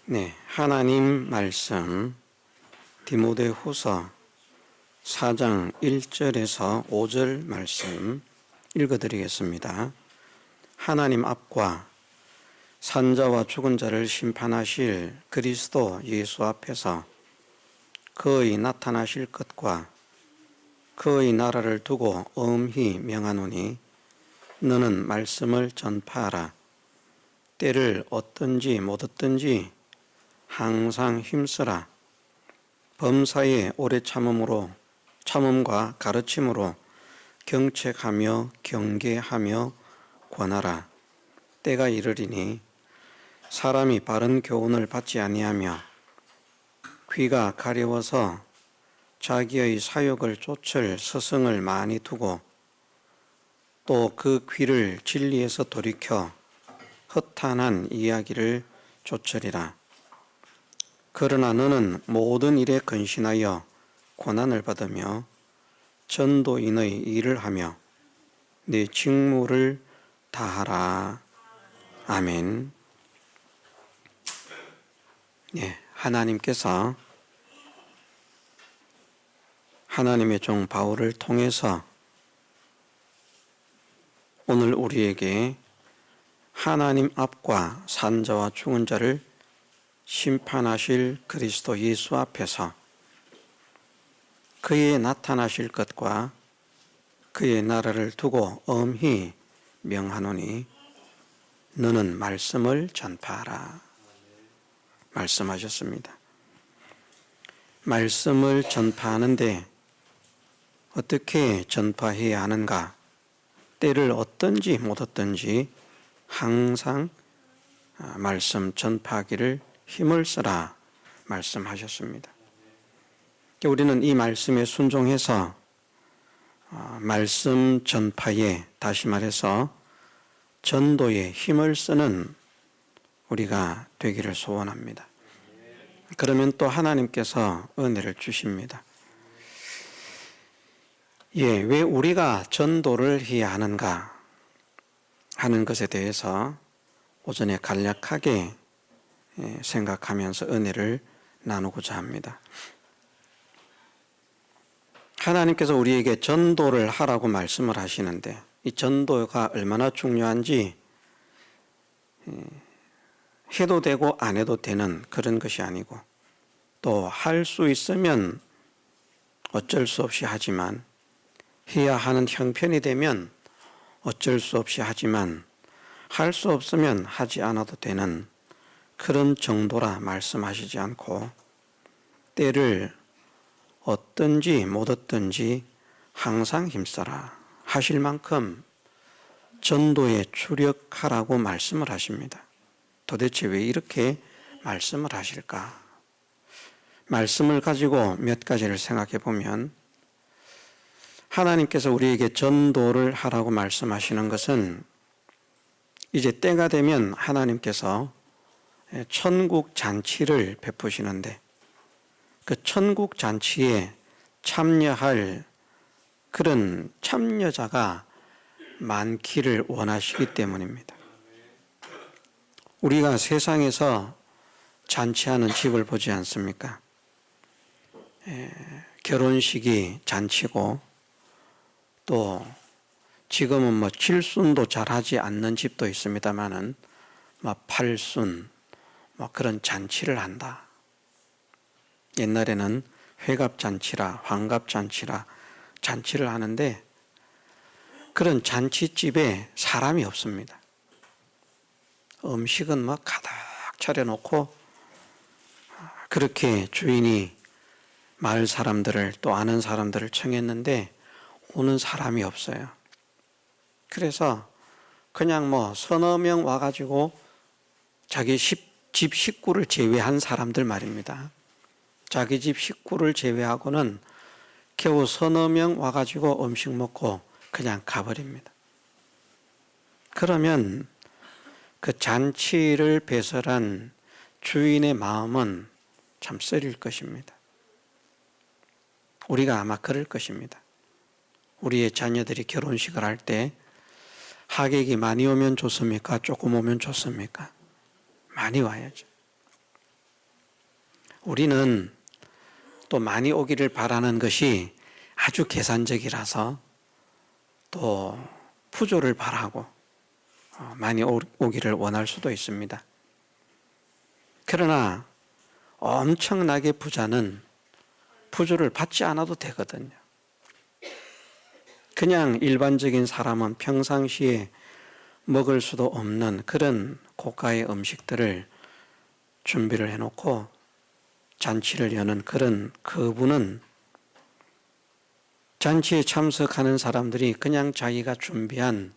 네, 하나님 말씀 디모데후서 4장 1절에서 5절 말씀 읽어드리겠습니다. 하나님 앞과 산자와 죽은 자를 심판하실 그리스도 예수 앞에서 그의 나타나실 것과 그의 나라를 두고 엄히 명하노니 너는 말씀을 전파하라. 때를 얻든지 못 얻든지 항상 힘쓰라. 범사에 오래 참음과 가르침으로 경책하며 경계하며 권하라. 때가 이르리니 사람이 바른 교훈을 받지 아니하며 귀가 가려워서 자기의 사욕을 쫓을 스승을 많이 두고 또 그 귀를 진리에서 돌이켜 허탄한 이야기를 쫓으리라. 그러나 너는 모든 일에 근신하여 고난을 받으며 전도인의 일을 하며 네 직무를 다하라. 아멘. 네, 하나님께서 하나님의 종 바울을 통해서 오늘 우리에게 하나님 앞과 산자와 죽은 자를 심판하실 그리스도 예수 앞에서 그의 나타나실 것과 그의 나라를 두고 엄히 명하노니 너는 말씀을 전파하라. 말씀하셨습니다. 말씀을 전파하는데 어떻게 전파해야 하는가? 때를 얻든지 못 얻든지 항상 말씀 전파하기를 힘을 쓰라 말씀하셨습니다. 우리는 이 말씀에 순종해서 말씀 전파에, 다시 말해서 전도에 힘을 쓰는 우리가 되기를 소원합니다. 그러면 또 하나님께서 은혜를 주십니다. 왜 우리가 전도를 해야 하는가 하는 것에 대해서 오전에 간략하게 생각하면서 은혜를 나누고자 합니다. 하나님께서 우리에게 전도를 하라고 말씀을 하시는데 이 전도가 얼마나 중요한지 해도 되고 안 해도 되는 그런 것이 아니고 또 할 수 있으면 어쩔 수 없이 하지만 해야 하는 형편이 되면 어쩔 수 없이 하지만 할 수 없으면 하지 않아도 되는 그런 정도라 말씀하시지 않고 때를 얻든지 못 얻든지 항상 힘써라 하실 만큼 전도에 주력하라고 말씀을 하십니다. 도대체 왜 이렇게 말씀을 하실까? 말씀을 가지고 몇 가지를 생각해 보면 하나님께서 우리에게 전도를 하라고 말씀하시는 것은 이제 때가 되면 하나님께서 천국 잔치를 베푸시는데 그 천국 잔치에 참여할 그런 참여자가 많기를 원하시기 때문입니다. 우리가 세상에서 잔치하는 집을 보지 않습니까? 결혼식이 잔치고 또 지금은 칠순도 잘하지 않는 집도 있습니다만은 팔순 그런 잔치를 한다. 옛날에는 회갑잔치라 환갑잔치라 잔치를 하는데 그런 잔치집에 사람이 없습니다. 음식은 가득 차려놓고 그렇게 주인이 마을 사람들을 또 아는 사람들을 청했는데 오는 사람이 없어요. 그래서 그냥 서너 명 와가지고 자기 집 식구를 제외한 사람들 말입니다. 자기 집 식구를 제외하고는 겨우 서너 명 와가지고 음식 먹고 그냥 가버립니다. 그러면 그 잔치를 배설한 주인의 마음은 참 쓰릴 것입니다. 우리가 아마 그럴 것입니다. 우리의 자녀들이 결혼식을 할 때 하객이 많이 오면 좋습니까? 조금 오면 좋습니까? 많이 와야죠. 우리는 또 많이 오기를 바라는 것이 아주 계산적이라서 또 부조를 바라고 많이 오기를 원할 수도 있습니다. 그러나 엄청나게 부자는 부조를 받지 않아도 되거든요. 그냥 일반적인 사람은 평상시에 먹을 수도 없는 그런 고가의 음식들을 준비를 해놓고 잔치를 여는 그분은 잔치에 참석하는 사람들이 그냥 자기가 준비한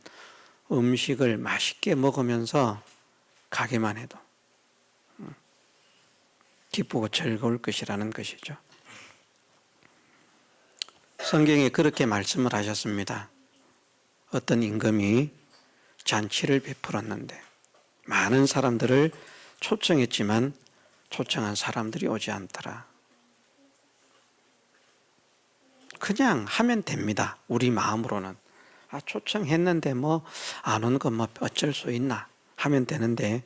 음식을 맛있게 먹으면서 가기만 해도 기쁘고 즐거울 것이라는 것이죠. 성경에 그렇게 말씀을 하셨습니다. 어떤 임금이 잔치를 베풀었는데 많은 사람들을 초청했지만 초청한 사람들이 오지 않더라. 그냥 하면 됩니다. 우리 마음으로는. 초청했는데 안 온 건 어쩔 수 있나 하면 되는데,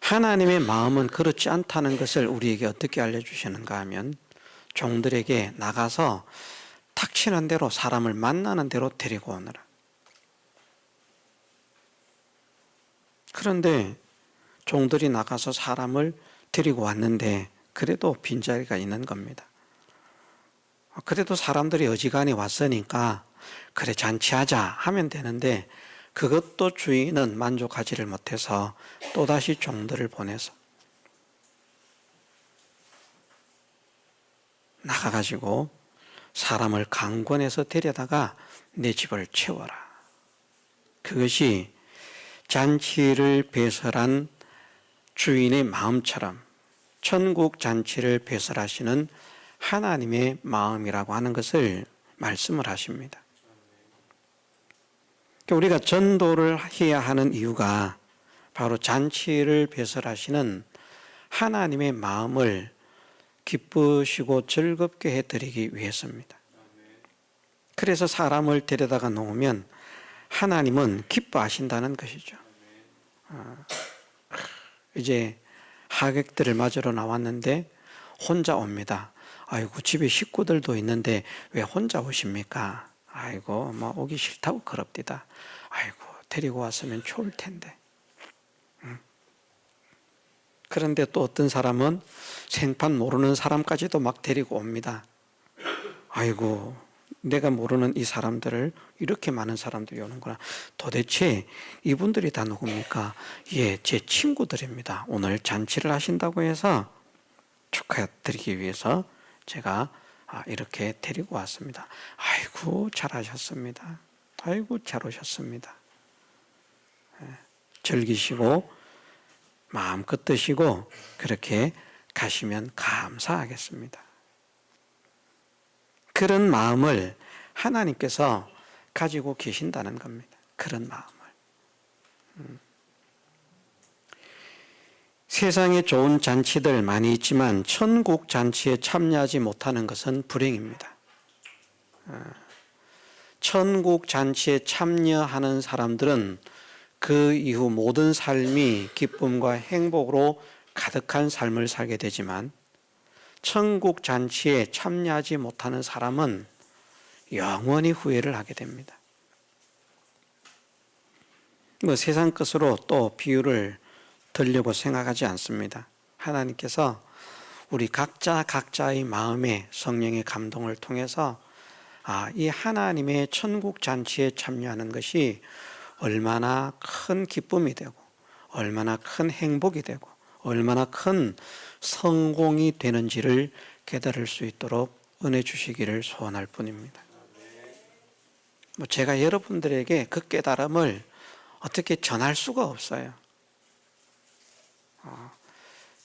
하나님의 마음은 그렇지 않다는 것을 우리에게 어떻게 알려주시는가 하면, 종들에게 나가서 닥치는 대로 사람을 만나는 대로 데리고 오너라. 그런데 종들이 나가서 사람을 데리고 왔는데 그래도 빈자리가 있는 겁니다. 그래도 사람들이 어지간히 왔으니까 그래 잔치하자 하면 되는데, 그것도 주인은 만족하지를 못해서 또다시 종들을 보내서 나가가지고 사람을 강권해서 데려다가 내 집을 채워라. 그것이 잔치를 배설한 주인의 마음처럼 천국 잔치를 배설하시는 하나님의 마음이라고 하는 것을 말씀을 하십니다. 우리가 전도를 해야 하는 이유가 바로 잔치를 배설하시는 하나님의 마음을 기쁘시고 즐겁게 해드리기 위해서입니다. 그래서 사람을 데려다가 놓으면 하나님은 기뻐하신다는 것이죠. 이제 하객들을 맞으러 나왔는데 혼자 옵니다. 아이고, 집에 식구들도 있는데 왜 혼자 오십니까? 아이고, 오기 싫다고 그럽디다. 아이고, 데리고 왔으면 좋을 텐데. 그런데 또 어떤 사람은 생판 모르는 사람까지도 막 데리고 옵니다. 아이고, 내가 모르는 이 사람들을 이렇게 많은 사람들이 오는구나. 도대체 이분들이 다 누굽니까? 예, 제 친구들입니다. 오늘 잔치를 하신다고 해서 축하드리기 위해서 제가 이렇게 데리고 왔습니다. 아이고, 잘하셨습니다. 아이고, 잘 오셨습니다. 즐기시고 마음껏 드시고 그렇게 가시면 감사하겠습니다. 그런 마음을 하나님께서 가지고 계신다는 겁니다. 그런 마음을. 세상에 좋은 잔치들 많이 있지만 천국 잔치에 참여하지 못하는 것은 불행입니다. 천국 잔치에 참여하는 사람들은 그 이후 모든 삶이 기쁨과 행복으로 가득한 삶을 살게 되지만, 천국 잔치에 참여하지 못하는 사람은 영원히 후회를 하게 됩니다. 세상 것으로 또 비유를 들려고 생각하지 않습니다. 하나님께서 우리 각자의 마음에 성령의 감동을 통해서 이 하나님의 천국 잔치에 참여하는 것이 얼마나 큰 기쁨이 되고 얼마나 큰 행복이 되고 얼마나 큰 성공이 되는지를 깨달을 수 있도록 은혜 주시기를 소원할 뿐입니다. 제가 여러분들에게 그 깨달음을 어떻게 전할 수가 없어요.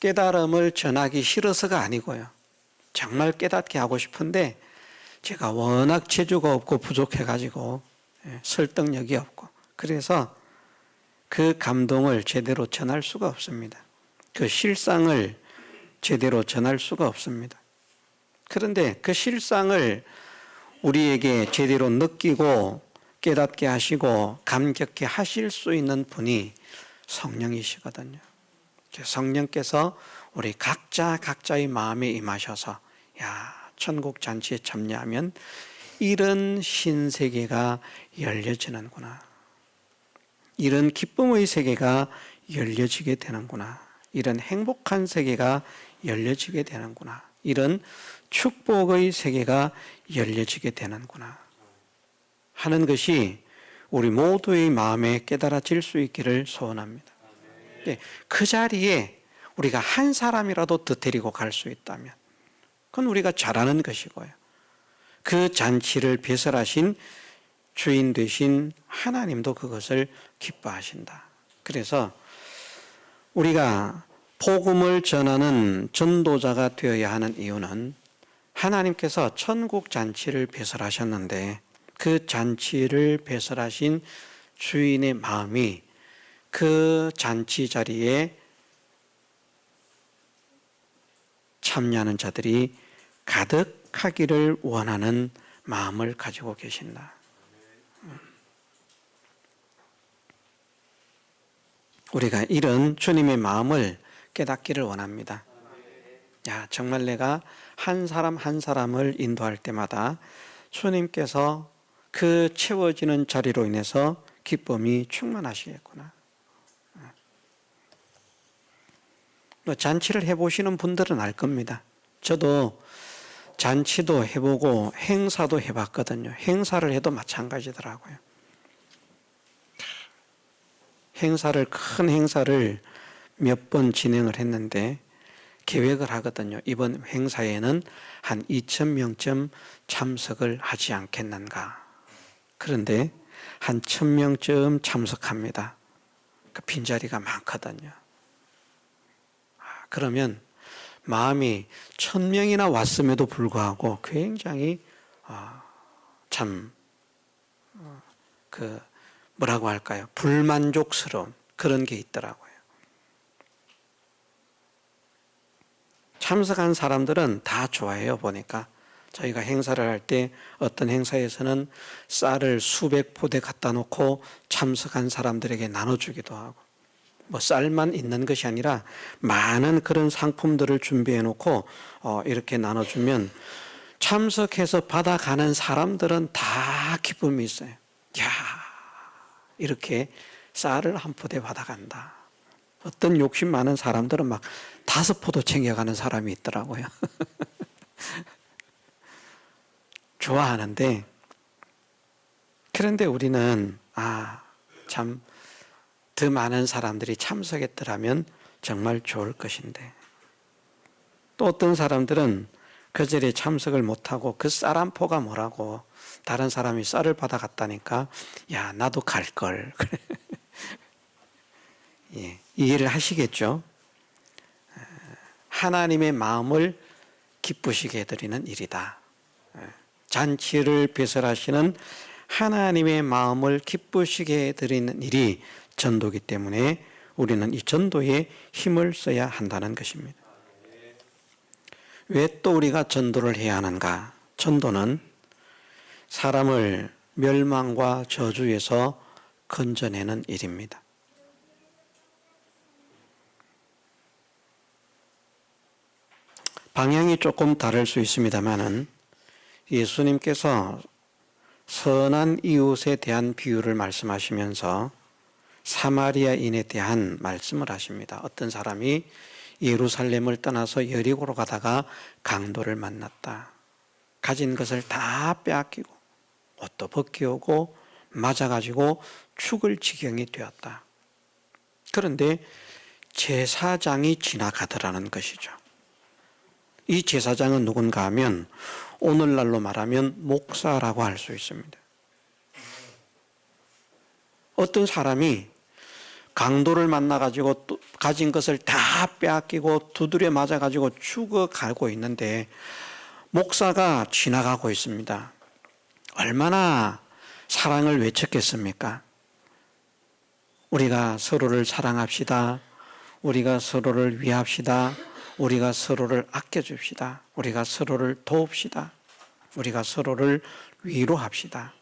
깨달음을 전하기 싫어서가 아니고요. 정말 깨닫게 하고 싶은데 제가 워낙 재주가 없고 부족해가지고 설득력이 없고, 그래서 그 감동을 제대로 전할 수가 없습니다. 그 실상을 제대로 전할 수가 없습니다. 그런데 그 실상을 우리에게 제대로 느끼고 깨닫게 하시고 감격해 하실 수 있는 분이 성령이시거든요. 성령께서 우리 각자의 마음에 임하셔서 천국 잔치에 참여하면 이런 신세계가 열려지는구나. 이런 기쁨의 세계가 열려지게 되는구나. 이런 행복한 세계가 열려지게 되는구나. 이런 축복의 세계가 열려지게 되는구나 하는 것이 우리 모두의 마음에 깨달아질 수 있기를 소원합니다. 그 자리에 우리가 한 사람이라도 더 데리고 갈 수 있다면 그건 우리가 잘하는 것이고요. 그 잔치를 배설하신 주인 되신 하나님도 그것을 기뻐하신다. 그래서 우리가 복음을 전하는 전도자가 되어야 하는 이유는 하나님께서 천국 잔치를 배설하셨는데 그 잔치를 배설하신 주인의 마음이 그 잔치 자리에 참여하는 자들이 가득하기를 원하는 마음을 가지고 계신다. 우리가 이런 주님의 마음을 깨닫기를 원합니다. 정말 내가 한 사람 한 사람을 인도할 때마다 주님께서 그 채워지는 자리로 인해서 기쁨이 충만하시겠구나. 잔치를 해보시는 분들은 알 겁니다. 저도 잔치도 해보고 행사도 해봤거든요. 행사를 해도 마찬가지더라고요. 큰 행사를 몇 번 진행을 했는데 계획을 하거든요. 이번 행사에는 한 2,000명쯤 참석을 하지 않겠는가. 그런데 한 1,000명쯤 참석합니다. 그 빈자리가 많거든요. 그러면 마음이 1,000명이나 왔음에도 불구하고 굉장히 뭐라고 할까요? 불만족스러운 그런 게 있더라고요. 참석한 사람들은 다 좋아해요. 보니까 저희가 행사를 할 때 어떤 행사에서는 쌀을 수백 포대 갖다 놓고 참석한 사람들에게 나눠주기도 하고 쌀만 있는 것이 아니라 많은 그런 상품들을 준비해 놓고 이렇게 나눠주면 참석해서 받아가는 사람들은 다 기쁨이 있어요. 이렇게 쌀을 한 포대 받아간다. 어떤 욕심 많은 사람들은 막 5포도 챙겨가는 사람이 있더라고요. 좋아하는데 그런데 우리는 참 더 많은 사람들이 참석했더라면 정말 좋을 것인데 또 어떤 사람들은 그 자리에 참석을 못하고 그 쌀 한 포가 뭐라고 다른 사람이 쌀을 받아갔다니까 나도 갈걸. 이해를 하시겠죠? 하나님의 마음을 기쁘시게 해드리는 일이다. 잔치를 배설하시는 하나님의 마음을 기쁘시게 해드리는 일이 전도이기 때문에 우리는 이 전도에 힘을 써야 한다는 것입니다. 왜 또 우리가 전도를 해야 하는가? 전도는 사람을 멸망과 저주에서 건져내는 일입니다. 방향이 조금 다를 수 있습니다만은 예수님께서 선한 이웃에 대한 비유를 말씀하시면서 사마리아인에 대한 말씀을 하십니다. 어떤 사람이 예루살렘을 떠나서 여리고로 가다가 강도를 만났다. 가진 것을 다 빼앗기고 옷도 벗겨오고 맞아가지고 죽을 지경이 되었다. 그런데 제사장이 지나가더라는 것이죠. 이 제사장은 누군가 하면 오늘날로 말하면 목사라고 할 수 있습니다. 어떤 사람이 강도를 만나가지고 가진 것을 다 빼앗기고 두드려 맞아가지고 죽어가고 있는데 목사가 지나가고 있습니다. 얼마나 사랑을 외쳤겠습니까? 우리가 서로를 사랑합시다. 우리가 서로를 위합시다. 우리가 서로를 아껴줍시다. 우리가 서로를 도웁시다. 우리가 서로를 위로합시다.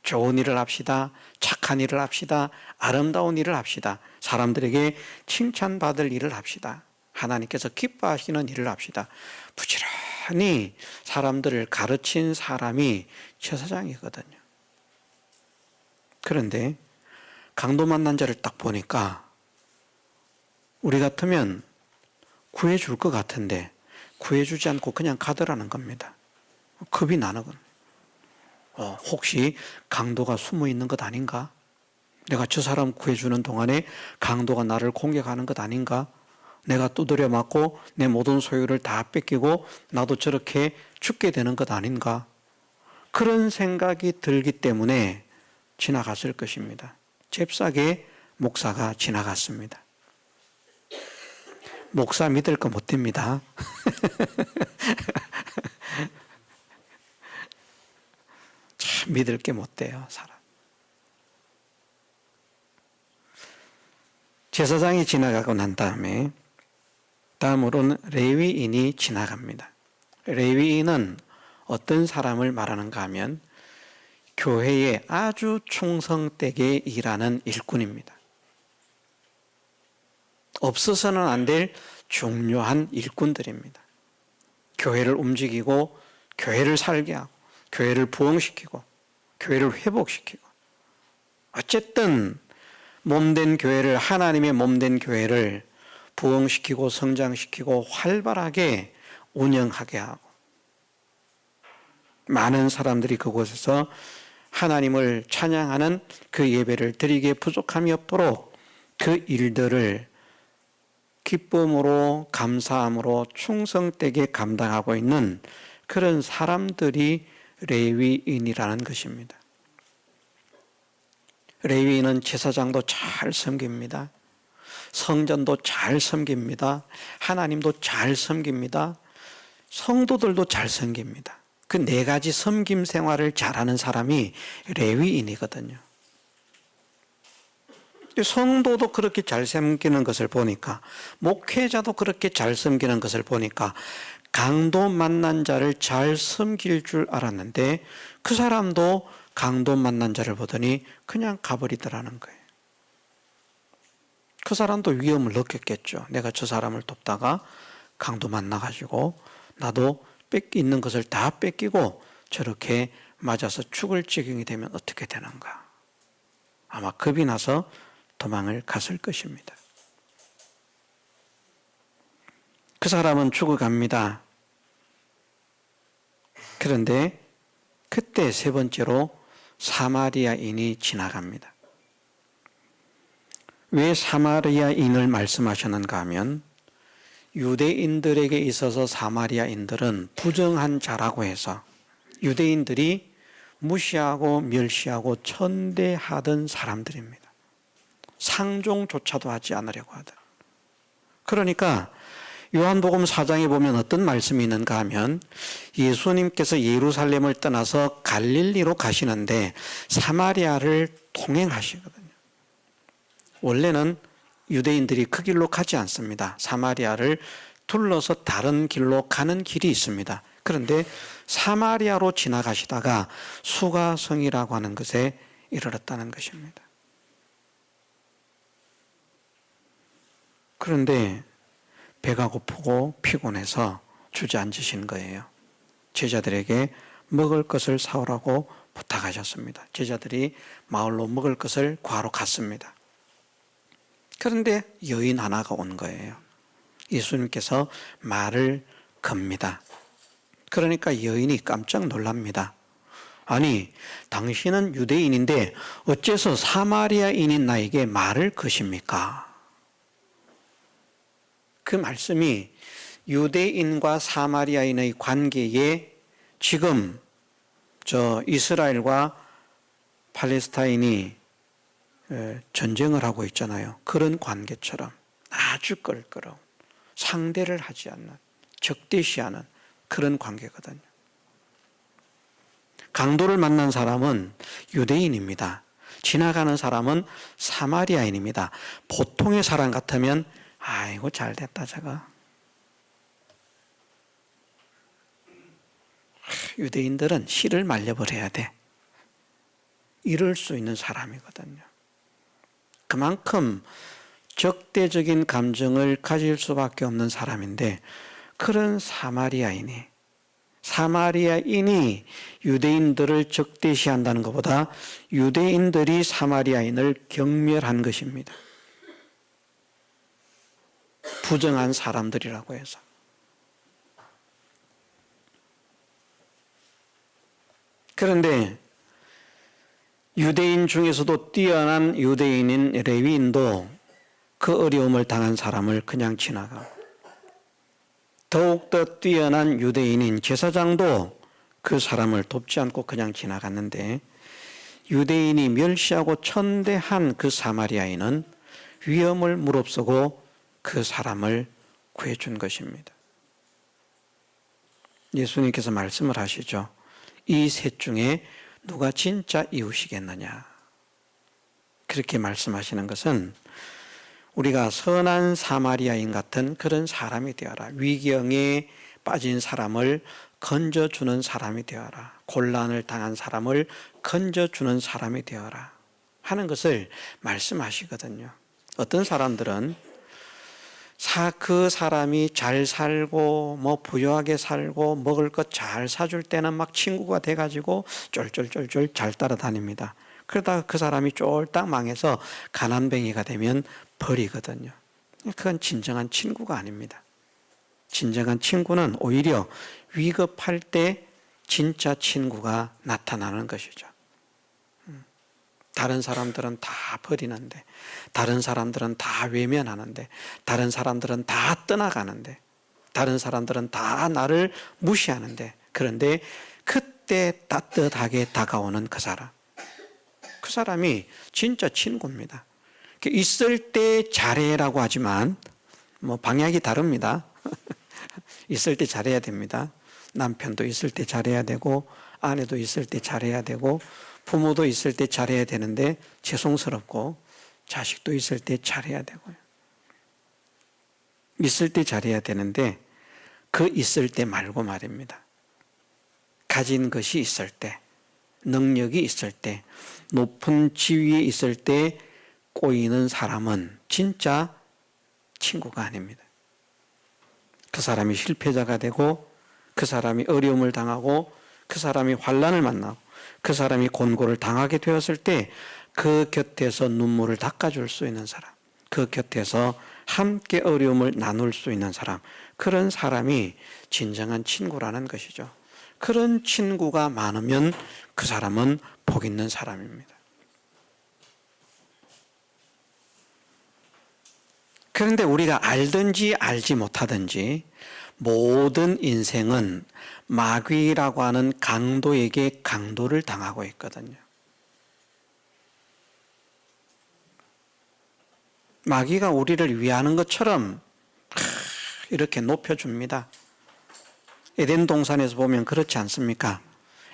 좋은 일을 합시다. 착한 일을 합시다. 아름다운 일을 합시다. 사람들에게 칭찬받을 일을 합시다. 하나님께서 기뻐하시는 일을 합시다. 부지런히 사람들을 가르친 사람이 제사장이거든요. 그런데 강도 만난 자를 딱 보니까 우리 같으면 구해줄 것 같은데 구해주지 않고 그냥 가더라는 겁니다. 겁이 나는 겁니다. 혹시 강도가 숨어 있는 것 아닌가? 내가 저 사람 구해주는 동안에 강도가 나를 공격하는 것 아닌가? 내가 두드려 맞고 내 모든 소유를 다 뺏기고 나도 저렇게 죽게 되는 것 아닌가? 그런 생각이 들기 때문에 지나갔을 것입니다. 잽싸게 목사가 지나갔습니다. 목사 믿을 거 못 됩니다. 참 믿을 게 못 돼요, 사람. 제사장이 지나가고 난 다음에 다음으로는 레위인이 지나갑니다. 레위인은 어떤 사람을 말하는가 하면 교회에 아주 충성되게 일하는 일꾼입니다. 없어서는 안 될 중요한 일꾼들입니다. 교회를 움직이고 교회를 살게 하고 교회를 부흥시키고 교회를 회복시키고 어쨌든 몸된 교회를 하나님의 몸된 교회를 부흥시키고 성장시키고 활발하게 운영하게 하고 많은 사람들이 그곳에서 하나님을 찬양하는 그 예배를 드리기에 부족함이 없도록 그 일들을 기쁨으로 감사함으로 충성되게 감당하고 있는 그런 사람들이 레위인이라는 것입니다. 레위인은 제사장도 잘 섬깁니다. 성전도 잘 섬깁니다. 하나님도 잘 섬깁니다. 성도들도 잘 섬깁니다. 그 네 가지 섬김 생활을 잘하는 사람이 레위인이거든요. 성도도 그렇게 잘 섬기는 것을 보니까 목회자도 그렇게 잘 섬기는 것을 보니까 강도 만난 자를 잘 섬길 줄 알았는데 그 사람도 강도 만난 자를 보더니 그냥 가버리더라는 거예요. 그 사람도 위험을 느꼈겠죠. 내가 저 사람을 돕다가 강도 만나가지고 나도 있는 것을 다 뺏기고 저렇게 맞아서 죽을 지경이 되면 어떻게 되는가. 아마 겁이 나서 도망을 갔을 것입니다. 그 사람은 죽어갑니다. 그런데 그때 세 번째로 사마리아인이 지나갑니다. 왜 사마리아인을 말씀하셨는가 하면 유대인들에게 있어서 사마리아인들은 부정한 자라고 해서 유대인들이 무시하고 멸시하고 천대하던 사람들입니다. 상종조차도 하지 않으려고 하던. 그러니까 요한복음 4장에 보면 어떤 말씀이 있는가 하면 예수님께서 예루살렘을 떠나서 갈릴리로 가시는데 사마리아를 통행하시거든요. 원래는 유대인들이 그 길로 가지 않습니다. 사마리아를 둘러서 다른 길로 가는 길이 있습니다. 그런데 사마리아로 지나가시다가 수가성이라고 하는 것에 이르렀다는 것입니다. 그런데 배가 고프고 피곤해서 주저앉으신 거예요. 제자들에게 먹을 것을 사오라고 부탁하셨습니다. 제자들이 마을로 먹을 것을 구하러 갔습니다. 그런데 여인 하나가 온 거예요. 예수님께서 말을 겁니다. 그러니까 여인이 깜짝 놀랍니다. 아니, 당신은 유대인인데 어째서 사마리아인인 나에게 말을 거십니까? 그 말씀이 유대인과 사마리아인의 관계에 지금 이스라엘과 팔레스타인이 전쟁을 하고 있잖아요. 그런 관계처럼 아주 껄끄러운 상대를 하지 않는 적대시하는 그런 관계거든요. 강도를 만난 사람은 유대인입니다. 지나가는 사람은 사마리아인입니다. 보통의 사람 같으면 아이고 잘됐다 저거. 유대인들은 씨를 말려버려야 돼. 이룰 수 있는 사람이거든요. 그만큼 적대적인 감정을 가질 수밖에 없는 사람인데, 그런 사마리아인이 유대인들을 적대시한다는 것보다 유대인들이 사마리아인을 경멸한 것입니다. 부정한 사람들이라고 해서. 그런데 유대인 중에서도 뛰어난 유대인인 레위인도 그 어려움을 당한 사람을 그냥 지나가고, 더욱더 뛰어난 유대인인 제사장도 그 사람을 돕지 않고 그냥 지나갔는데, 유대인이 멸시하고 천대한 그 사마리아인은 위험을 무릅쓰고 그 사람을 구해준 것입니다. 예수님께서 말씀을 하시죠. 이 셋 중에 누가 진짜 이웃이겠느냐. 그렇게 말씀하시는 것은 우리가 선한 사마리아인 같은 그런 사람이 되어라. 위경에 빠진 사람을 건져주는 사람이 되어라. 곤란을 당한 사람을 건져주는 사람이 되어라 하는 것을 말씀하시거든요. 어떤 사람들은 그 사람이 잘 살고 부유하게 살고 먹을 것 잘 사줄 때는 막 친구가 돼가지고 쫄쫄쫄쫄 잘 따라다닙니다. 그러다가 그 사람이 쫄딱 망해서 가난뱅이가 되면 버리거든요. 그건 진정한 친구가 아닙니다. 진정한 친구는 오히려 위급할 때 진짜 친구가 나타나는 것이죠. 다른 사람들은 다 버리는데, 다른 사람들은 다 외면하는데, 다른 사람들은 다 떠나가는데, 다른 사람들은 다 나를 무시하는데, 그런데 그때 따뜻하게 다가오는 그 사람, 그 사람이 진짜 친구입니다. 있을 때 잘해라고 하지만 방향이 다릅니다. 있을 때 잘해야 됩니다. 남편도 있을 때 잘해야 되고, 아내도 있을 때 잘해야 되고, 부모도 있을 때 잘해야 되는데 죄송스럽고, 자식도 있을 때 잘해야 되고요. 있을 때 잘해야 되는데 그 있을 때 말고 말입니다. 가진 것이 있을 때, 능력이 있을 때, 높은 지위에 있을 때 꼬이는 사람은 진짜 친구가 아닙니다. 그 사람이 실패자가 되고, 그 사람이 어려움을 당하고, 그 사람이 환난을 만나고, 그 사람이 곤고를 당하게 되었을 때 그 곁에서 눈물을 닦아줄 수 있는 사람, 그 곁에서 함께 어려움을 나눌 수 있는 사람, 그런 사람이 진정한 친구라는 것이죠. 그런 친구가 많으면 그 사람은 복 있는 사람입니다. 그런데 우리가 알든지 알지 못하든지 모든 인생은 마귀라고 하는 강도에게 강도를 당하고 있거든요. 마귀가 우리를 위하는 것처럼 이렇게 높여줍니다. 에덴 동산에서 보면 그렇지 않습니까?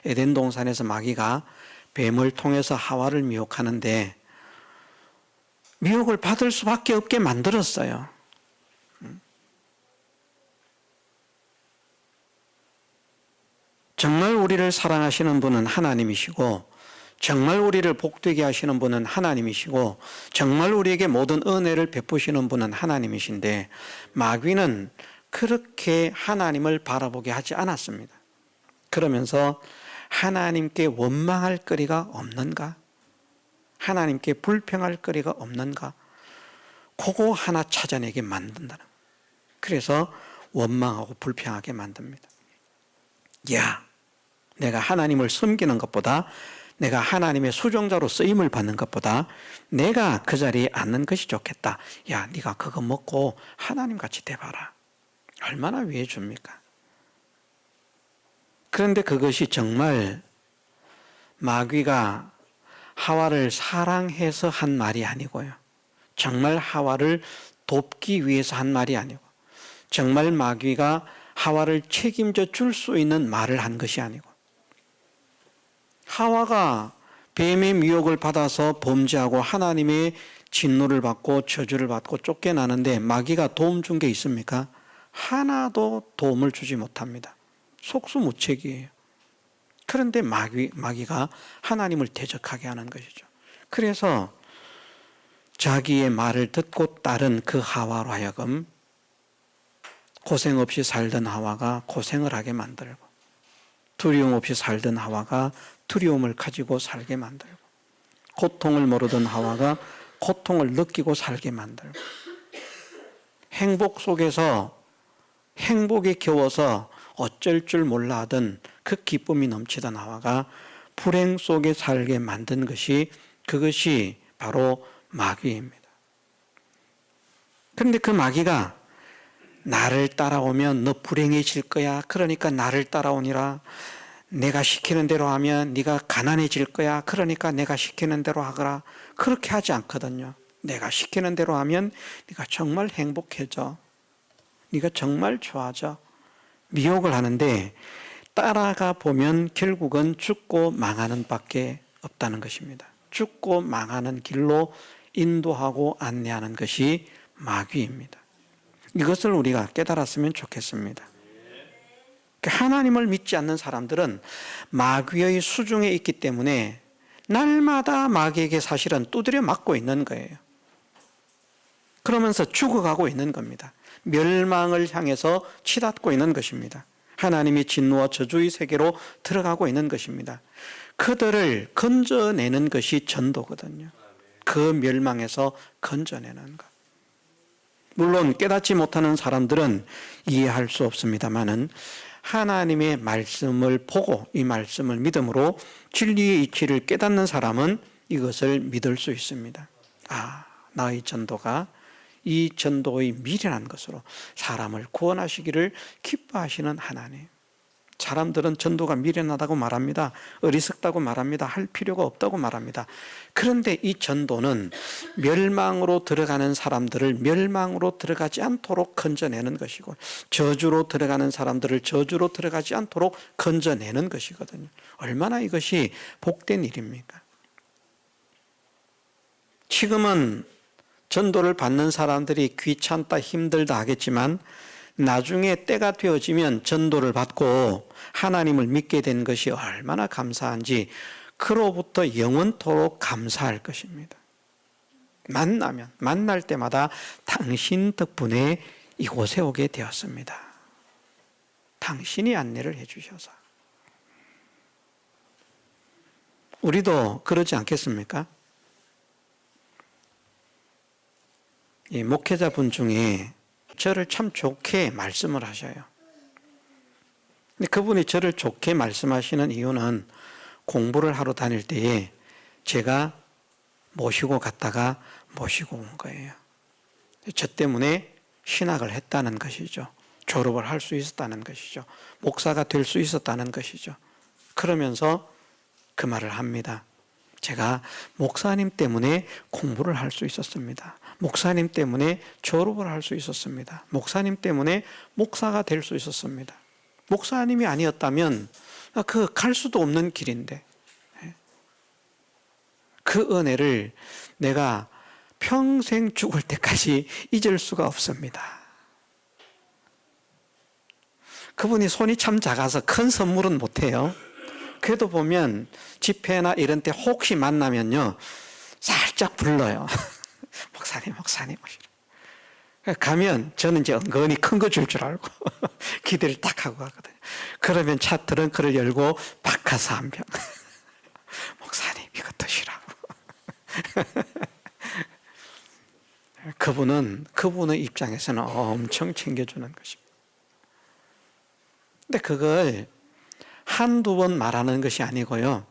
에덴 동산에서 마귀가 뱀을 통해서 하와를 미혹하는데 미혹을 받을 수밖에 없게 만들었어요. 정말 우리를 사랑하시는 분은 하나님이시고, 정말 우리를 복되게 하시는 분은 하나님이시고, 정말 우리에게 모든 은혜를 베푸시는 분은 하나님이신데, 마귀는 그렇게 하나님을 바라보게 하지 않았습니다. 그러면서 하나님께 원망할 거리가 없는가? 하나님께 불평할 거리가 없는가? 그거 하나 찾아내게 만든다는 거예요. 그래서 원망하고 불평하게 만듭니다. 야, 내가 하나님을 섬기는 것보다, 내가 하나님의 수종자로 쓰임을 받는 것보다 내가 그 자리에 앉는 것이 좋겠다. 야, 네가 그거 먹고 하나님같이 돼봐라. 얼마나 위해 줍니까? 그런데 그것이 정말 마귀가 하와를 사랑해서 한 말이 아니고요, 정말 하와를 돕기 위해서 한 말이 아니고, 정말 마귀가 하와를 책임져 줄 수 있는 말을 한 것이 아니고, 하와가 뱀의 미혹을 받아서 범죄하고 하나님의 진노를 받고 저주를 받고 쫓겨나는데 마귀가 도움 준 게 있습니까? 하나도 도움을 주지 못합니다. 속수무책이에요. 그런데 마귀가 하나님을 대적하게 하는 것이죠. 그래서 자기의 말을 듣고 따른 그 하와로 하여금 고생 없이 살던 하와가 고생을 하게 만들고, 두려움 없이 살던 하와가 두려움을 가지고 살게 만들고, 고통을 모르던 하와가 고통을 느끼고 살게 만들고, 행복 속에서 행복에 겨워서 어쩔 줄 몰라 하던 그 기쁨이 넘치던 하와가 불행 속에 살게 만든 것이, 그것이 바로 마귀입니다. 그런데 그 마귀가 나를 따라오면 너 불행해질 거야. 그러니까 나를 따라오니라. 내가 시키는 대로 하면 네가 가난해질 거야. 그러니까 내가 시키는 대로 하거라. 그렇게 하지 않거든요. 내가 시키는 대로 하면 네가 정말 행복해져. 네가 정말 좋아져. 미혹을 하는데 따라가 보면 결국은 죽고 망하는 밖에 없다는 것입니다. 죽고 망하는 길로 인도하고 안내하는 것이 마귀입니다. 이것을 우리가 깨달았으면 좋겠습니다. 하나님을 믿지 않는 사람들은 마귀의 수중에 있기 때문에 날마다 마귀에게 사실은 두드려 맞고 있는 거예요. 그러면서 죽어가고 있는 겁니다. 멸망을 향해서 치닫고 있는 것입니다. 하나님의 진노와 저주의 세계로 들어가고 있는 것입니다. 그들을 건져내는 것이 전도거든요. 그 멸망에서 건져내는 것. 물론 깨닫지 못하는 사람들은 이해할 수 없습니다만은 하나님의 말씀을 보고 이 말씀을 믿음으로 진리의 이치를 깨닫는 사람은 이것을 믿을 수 있습니다. 아, 나의 전도가 이 전도의 미련한 것으로 사람을 구원하시기를 기뻐하시는 하나님. 사람들은 전도가 미련하다고 말합니다. 어리석다고 말합니다. 할 필요가 없다고 말합니다. 그런데 이 전도는 멸망으로 들어가는 사람들을 멸망으로 들어가지 않도록 건져내는 것이고, 저주로 들어가는 사람들을 저주로 들어가지 않도록 건져내는 것이거든요. 얼마나 이것이 복된 일입니까? 지금은 전도를 받는 사람들이 귀찮다 힘들다 하겠지만 나중에 때가 되어지면 전도를 받고 하나님을 믿게 된 것이 얼마나 감사한지 그로부터 영원토록 감사할 것입니다. 만날 때마다 당신 덕분에 이곳에 오게 되었습니다. 당신이 안내를 해주셔서. 우리도 그러지 않겠습니까? 이 목회자분 중에 저를 참 좋게 말씀을 하셔요. 근데 그분이 저를 좋게 말씀하시는 이유는 공부를 하러 다닐 때에 제가 모시고 갔다가 모시고 온 거예요. 저 때문에 신학을 했다는 것이죠. 졸업을 할 수 있었다는 것이죠. 목사가 될 수 있었다는 것이죠. 그러면서 그 말을 합니다. 제가 목사님 때문에 공부를 할 수 있었습니다. 목사님 때문에 졸업을 할 수 있었습니다. 목사님 때문에 목사가 될 수 있었습니다. 목사님이 아니었다면 그 갈 수도 없는 길인데 그 은혜를 내가 평생 죽을 때까지 잊을 수가 없습니다. 그분이 손이 참 작아서 큰 선물은 못해요. 그래도 보면 집회나 이런 때 혹시 만나면요 살짝 불러요. 목사님 가면 저는 이제 은근히 큰 거 줄 줄 알고 기대를 딱 하고 가거든요. 그러면 차 트렁크를 열고 박하사 한 병. 목사님 이거 드시라고. 그분의 입장에서는 엄청 챙겨주는 것입니다. 근데 그걸 한두 번 말하는 것이 아니고요.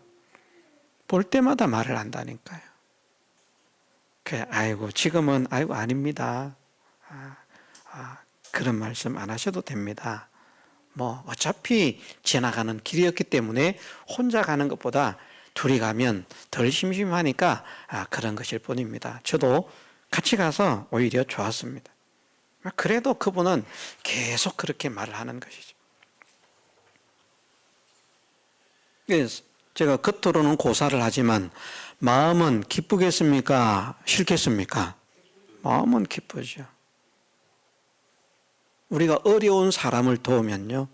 볼 때마다 말을 한다니까요. 아이고 지금은 아이고 아닙니다. 그런 말씀 안 하셔도 됩니다. 뭐 어차피 지나가는 길이었기 때문에 혼자 가는 것보다 둘이 가면 덜 심심하니까 그런 것일 뿐입니다. 저도 같이 가서 오히려 좋았습니다. 그래도 그분은 계속 그렇게 말을 하는 것이죠. 그래서 제가 겉으로는 고사를 하지만 마음은 기쁘겠습니까? 싫겠습니까? 마음은 기쁘죠. 우리가 어려운 사람을 도우면요,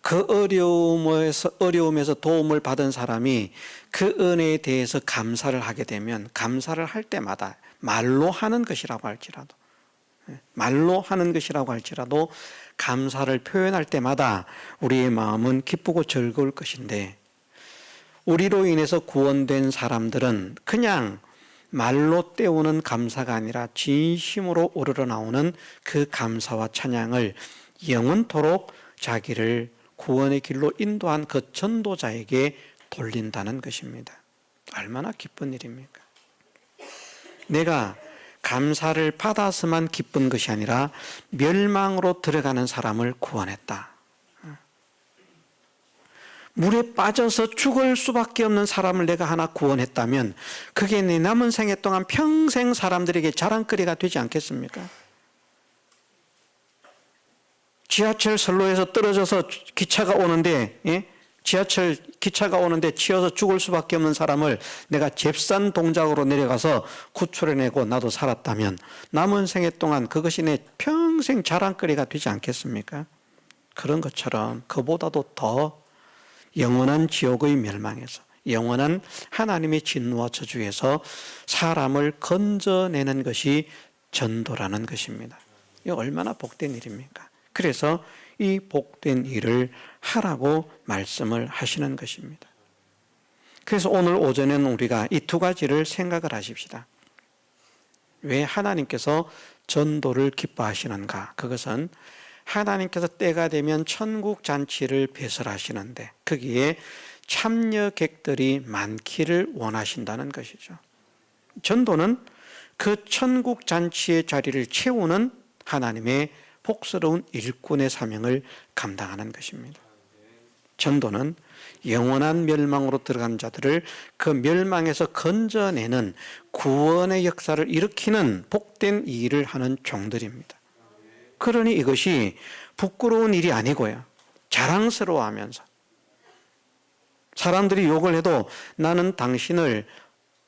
그 어려움에서 도움을 받은 사람이 그 은혜에 대해서 감사를 하게 되면 감사를 할 때마다 말로 하는 것이라고 할지라도 감사를 표현할 때마다 우리의 마음은 기쁘고 즐거울 것인데, 우리로 인해서 구원된 사람들은 그냥 말로 때우는 감사가 아니라 진심으로 우러러나오는 그 감사와 찬양을 영원토록 자기를 구원의 길로 인도한 그 전도자에게 돌린다는 것입니다. 얼마나 기쁜 일입니까? 내가 감사를 받아서만 기쁜 것이 아니라 멸망으로 들어가는 사람을 구원했다. 물에 빠져서 죽을 수밖에 없는 사람을 내가 하나 구원했다면 그게 내 남은 생애 동안 평생 사람들에게 자랑거리가 되지 않겠습니까? 지하철 선로에서 떨어져서 기차가 오는데 치여서 죽을 수밖에 없는 사람을 내가 잽싼 동작으로 내려가서 구출해내고 나도 살았다면 남은 생애 동안 그것이 내 평생 자랑거리가 되지 않겠습니까? 그런 것처럼 그보다도 더 영원한 지옥의 멸망에서, 영원한 하나님의 진노와 저주에서 사람을 건져내는 것이 전도라는 것입니다. 이게 얼마나 복된 일입니까? 그래서 이 복된 일을 하라고 말씀을 하시는 것입니다. 그래서 오늘 오전에는 우리가 이 두 가지를 생각을 하십시다. 왜 하나님께서 전도를 기뻐하시는가? 그것은 하나님께서 때가 되면 천국 잔치를 배설하시는데 거기에 참여객들이 많기를 원하신다는 것이죠. 전도는 그 천국 잔치의 자리를 채우는 하나님의 복스러운 일꾼의 사명을 감당하는 것입니다. 전도는 영원한 멸망으로 들어간 자들을 그 멸망에서 건져내는 구원의 역사를 일으키는 복된 일을 하는 종들입니다. 그러니 이것이 부끄러운 일이 아니고요, 자랑스러워하면서 사람들이 욕을 해도 나는 당신을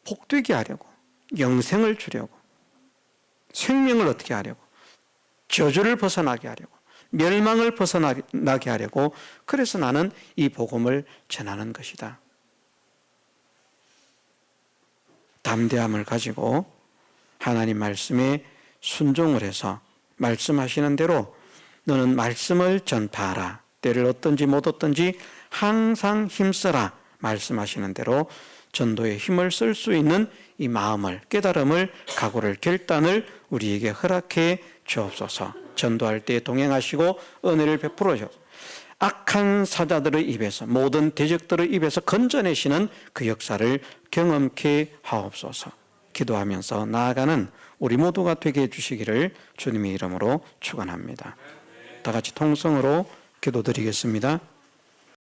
복되게 하려고, 영생을 주려고, 생명을 얻게 하려고, 저주를 벗어나게 하려고, 멸망을 벗어나게 하려고, 그래서 나는 이 복음을 전하는 것이다. 담대함을 가지고 하나님 말씀에 순종을 해서 말씀하시는 대로 너는 말씀을 전파하라. 때를 얻든지 못 얻든지 항상 힘써라. 말씀하시는 대로 전도에 힘을 쓸 수 있는 이 마음을, 깨달음을, 각오를, 결단을 우리에게 허락해 주옵소서. 전도할 때 동행하시고 은혜를 베풀어 주옵소서. 악한 사자들의 입에서, 모든 대적들의 입에서 건져내시는 그 역사를 경험케 하옵소서. 기도하면서 나아가는 우리 모두가 되게 해주시기를 주님의 이름으로 축원합니다. 다 같이 통성으로 기도드리겠습니다.